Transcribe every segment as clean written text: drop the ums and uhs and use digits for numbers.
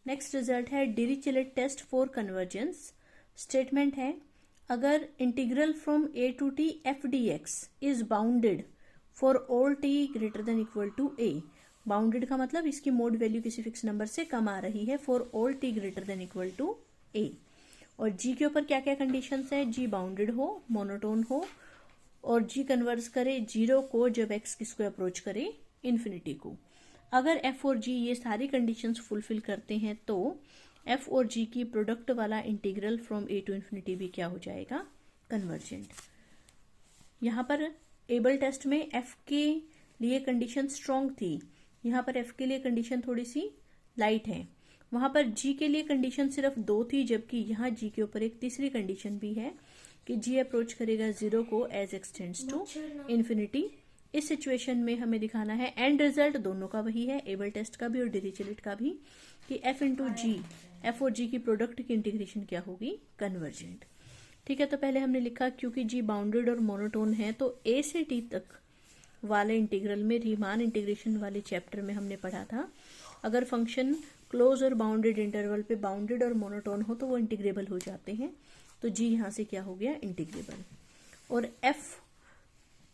Next result है Dirichlet test for convergence. Statement है अगर integral from a to t f dx is bounded for all t greater than equal to a। Bounded का मतलब इसकी mod value किसी fix number से कम आ रही है for all t greater than equal to a। और g के ऊपर क्या क्या कंडीशंस है, g बाउंडेड हो, मोनोटोन हो, और g कन्वर्स करे 0 को जब x किसको अप्रोच करे, इन्फिनिटी को। अगर f और g ये सारी कंडीशंस फुलफिल करते हैं तो f और g की प्रोडक्ट वाला integral from a to infinity भी क्या हो जाएगा, कन्वर्जेंट। यहाँ पर एबल टेस्ट में f के लिए कंडीशन स्ट्रॉन्ग थी, यहाँ पर f के लिए कंडीशन थोड़ी सी लाइट है। वहां पर g के लिए कंडीशन सिर्फ 2 थी, जबकि यहाँ g के ऊपर एक तीसरी कंडीशन भी है कि g अप्रोच करेगा 0 को एज एक्सटेंड्स टू इन्फिनिटी। इस सिचुएशन में हमें दिखाना है एंड रिजल्ट दोनों का वही है, एबल टेस्ट का भी और डिरिचलेट का भी, कि f इंटू जी, f और g की प्रोडक्ट की इंटीग्रेशन क्या होगी, कन्वर्जेंट। ठीक है, तो पहले हमने लिखा क्योंकि g बाउंडेड और मोनोटोन है तो a से t तक वाले इंटीग्रल में, रीमान इंटीग्रेशन वाले चैप्टर में हमने पढ़ा था अगर फंक्शन क्लोज और बाउंडेड इंटरवल पे बाउंडेड और मोनोटोन हो तो वो इंटीग्रेबल हो जाते हैं। तो g यहाँ से क्या हो गया, इंटीग्रेबल। और f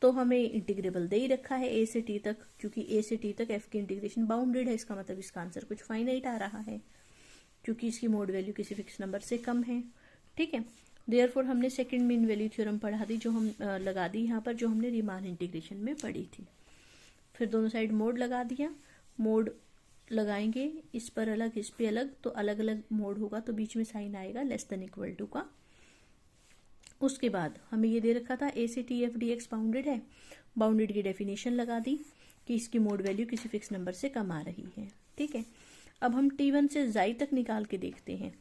तो हमें इंटीग्रेबल दे ही रखा है a से t तक, क्योंकि a से t तक f की इंटीग्रेशन बाउंडेड है, इसका मतलब इसका आंसर कुछ फाइनाइट आ रहा है क्योंकि इसकी मोड वैल्यू किसी फिक्स नंबर से कम है। ठीक है, देयरफॉर हमने सेकंड मीन वैल्यू थ्योरम पढ़ा दी, जो हम लगा दी यहाँ पर, जो हमने रीमान इंटीग्रेशन में पढ़ी थी। फिर दोनों साइड मोड लगा दिया, मोड लगाएंगे इस पर अलग इस पे अलग, तो अलग अलग मोड होगा तो बीच में साइन आएगा लेस देन इक्वल टू का। उसके बाद हमें ये दे रखा था a से t f dx बाउंडेड है, बाउंडेड की डेफिनेशन लगा दी कि इसकी मोड वैल्यू किसी फिक्स नंबर से कम आ रही है। ठीक है, अब हम t1 से जाई तक निकाल के देखते हैं।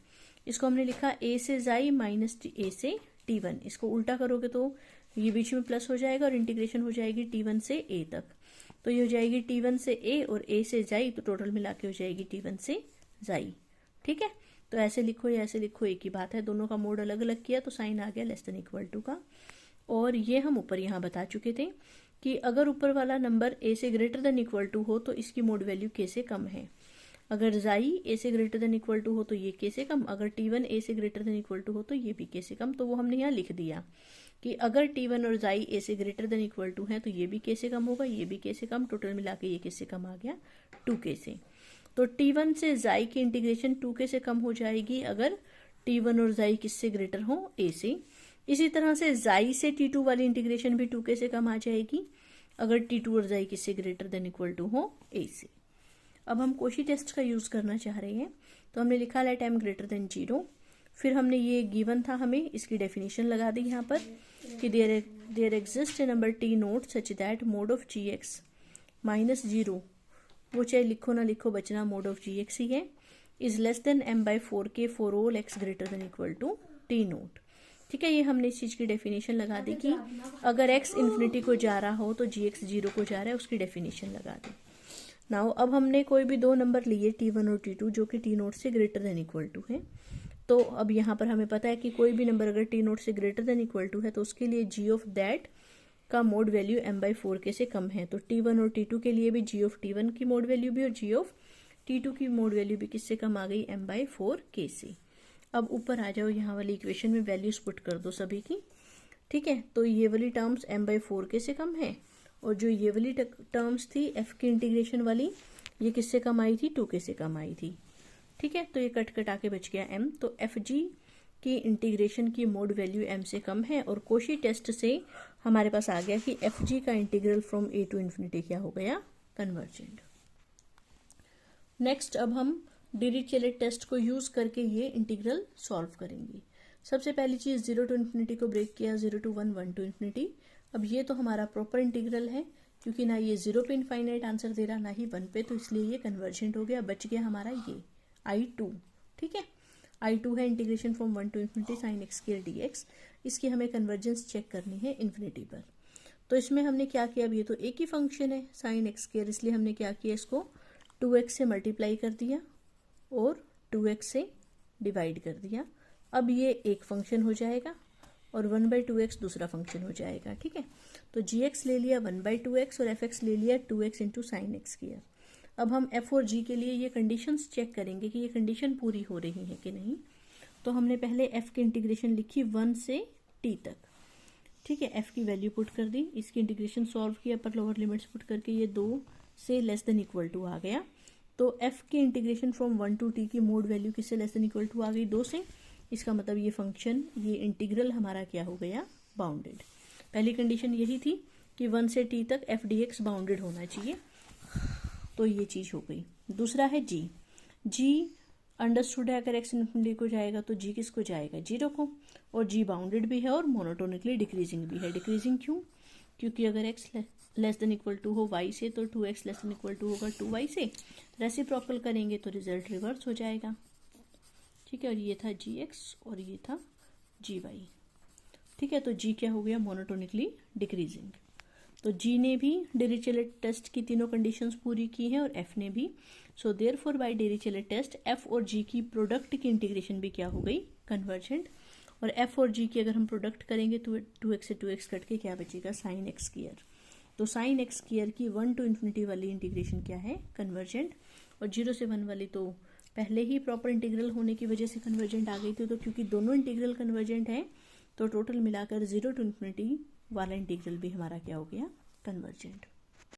इसको हमने लिखा a से जाई माइनस a से t1, इसको उल्टा करोगे तो ये बीच में प्लस हो जाएगा और इंटीग्रेशन हो जाएगी t1 से a तक, तो ये हो जाएगी t1 से a और a से जाई, तो टोटल मिला के हो जाएगी t1 से जाई। ठीक है, तो ऐसे लिखो या ऐसे लिखो एक ही बात है, दोनों का मोड अलग अलग किया तो साइन आ गया लेस देन इक्वल टू का। और ये हम ऊपर यहाँ बता चुके थे कि अगर ऊपर वाला नंबर a से ग्रेटर देन इक्वल टू हो तो इसकी मोड वैल्यू k से कम है, अगर जाई a से ग्रेटर देन इक्वल टू हो तो ये k से कम, अगर t1 a से ग्रेटर देन इक्वल टू हो तो ये भी k से कम। तो वो हमने यहाँ लिख दिया कि अगर t1 और जाई a से ग्रेटर देन इक्वल टू है तो ये भी k से कम होगा, ये भी k से कम, टोटल मिला के ये किससे कम आ गया, 2k से। तो t1 से जाई की इंटीग्रेशन 2k से कम हो जाएगी अगर t1 और जाई किससे ग्रेटर हो, a से। इसी तरह से जाई से t2 वाली इंटीग्रेशन भी 2k से कम आ जाएगी अगर t2 और जाई किससे ग्रेटर देन इक्वल टू हो, a से। अब हम कोशी टेस्ट का यूज करना चाह रहे हैं, तो हमने लिखा लेट m ग्रेटर देन 0। फिर हमने ये गिवन था, हमें इसकी डेफिनेशन लगा दी यहाँ पर कि there exist a number t nought such that mod of gx minus 0, वो चाहे लिखो ना लिखो बचना मोड ऑफ gx ही है, is less than m/4k for all x greater than equal to t nought. ठीक है, ये हमने इस चीज की डेफिनेशन लगा दी कि अगर x इन्फिनिटी को जा रहा हो तो gx 0 को जा रहा है, उसकी डेफिनेशन लगा दी। नाउ अब हमने कोई भी दो नंबर लिए t1 और t2 जो कि t नोट से ग्रेटर देन इक्वल टू है, तो अब यहाँ पर हमें पता है कि कोई भी नंबर अगर t नोट से ग्रेटर देन इक्वल टू है तो उसके लिए g ऑफ दैट का मोड वैल्यू m/4k से कम है। तो t1 और t2 के लिए भी g ऑफ t1 की मोड वैल्यू भी और g ऑफ t2 की मोड वैल्यू भी किससे कम आ गई, m/4k से। अब ऊपर आ जाओ, यहाँ वाली इक्वेशन में वैल्यूज पुट कर दो सभी की। ठीक है, तो ये वाली टर्म्स m/4k से कम है और जो ये वाली टर्म्स थी f की इंटीग्रेशन वाली, ये किससे कम आई थी, 2k से कम आई थी। ठीक है, तो ये कट कटा के बच गया m, तो fg की इंटीग्रेशन की मोड वैल्यू m से कम है और कोशी टेस्ट से हमारे पास आ गया कि fg का integral from a to infinity क्या हो गया, कन्वर्जेंट। नेक्स्ट अब हम डिरिचलेट टेस्ट को यूज करके ये इंटीग्रल सॉल्व करेंगे। सबसे पहली चीज 0 टू इन्फिनिटी को ब्रेक किया, 0 टू 1, 1 टू इन्फिनिटी। अब ये तो हमारा प्रॉपर इंटीग्रल है, क्योंकि ना ये 0 पे इनफाइनाइट आंसर दे रहा ना ही 1 पे, तो इसलिए ये कन्वर्जेंट हो गया। बच गया हमारा ये I2। ठीक है, I2 है integration from 1 to infinity sine x square dx। इसकी हमें कन्वर्जेंस चेक करनी है इन्फिनिटी पर। तो इसमें हमने क्या किया, अब ये तो एक ही फंक्शन है साइन एक्स स्क्वायर, इसलिए हमने क्या किया, इसको 2x से मल्टीप्लाई कर दिया और 2x से डिवाइड कर दिया। अब ये एक फंक्शन हो जाएगा और 1/2x दूसरा फंक्शन हो जाएगा। ठीक है, तो gx ले लिया 1/2x और fx ले लिया 2x into sine x square. अब हम एफ और जी के लिए ये कंडीशंस चेक करेंगे कि ये कंडीशन पूरी हो रही है कि नहीं। तो हमने पहले एफ की इंटीग्रेशन लिखी 1 से टी तक, ठीक है। एफ की वैल्यू पुट कर दी, इसकी इंटीग्रेशन सॉल्व किया, अपर लोअर लिमिट्स पुट करके ये 2 से लेस देन इक्वल टू आ गया। तो एफ की इंटीग्रेशन फ्रॉम 1 टू टी की मोड वैल्यू किससे लेस देन इक्वल टू आ गई, 2 से। इसका मतलब ये फंक्शन, ये इंटीग्रल हमारा क्या हो गया, बाउंडेड। पहली कंडीशन यही थी कि 1 से टी तक एफ डी एक्स बाउंडेड होना चाहिए, तो ये चीज हो गई। दूसरा है जी। जी अंडरस्टूड है, अगर एक्स इन्फिनिटी को जाएगा तो जी किसको जाएगा, जीरो को। और जी बाउंडेड भी है और मोनोटोनिकली डिक्रीजिंग भी है। डिक्रीजिंग क्यों, क्योंकि अगर x less than equal to हो वाई से तो 2x less than equal to होगा 2y से। रेसिप्रोकल करेंगे तो रिजल्ट रिवर्स हो जाएगा, ठीक है। और ये था जी एक्स और ये था जी वाई, ठीक है। तो जी क्या हो गया, मोनोटोनिकली डिक्रीजिंग। तो जी ने भी डिरिचलेट टेस्ट की तीनों कंडीशंस पूरी की हैं और एफ ने भी। So therefore by Dirichlet test F और जी की प्रोडक्ट की इंटीग्रेशन भी क्या हो गई, कन्वर्जेंट। और एफ और जी की अगर हम प्रोडक्ट करेंगे तो 2x से 2x कट के क्या बचेगा, साइन एक्स स्क्वायर। तो साइन एक्स स्क्वायर की 1 टू इन्फिनिटी वाली इंटीग्रेशन क्या है, कन्वर्जेंट। और 0 से 1 वाली तो पहले ही प्रॉपर इंटीग्रल होने की वजह से कन्वर्जेंट आ गई थी। तो क्योंकि दोनों इंटीग्रल कन्वर्जेंट है तो टोटल मिलाकर 0 टू इन्फिनिटी वाला इंटीग्रल भी हमारा क्या हो गया, कन्वर्जेंट।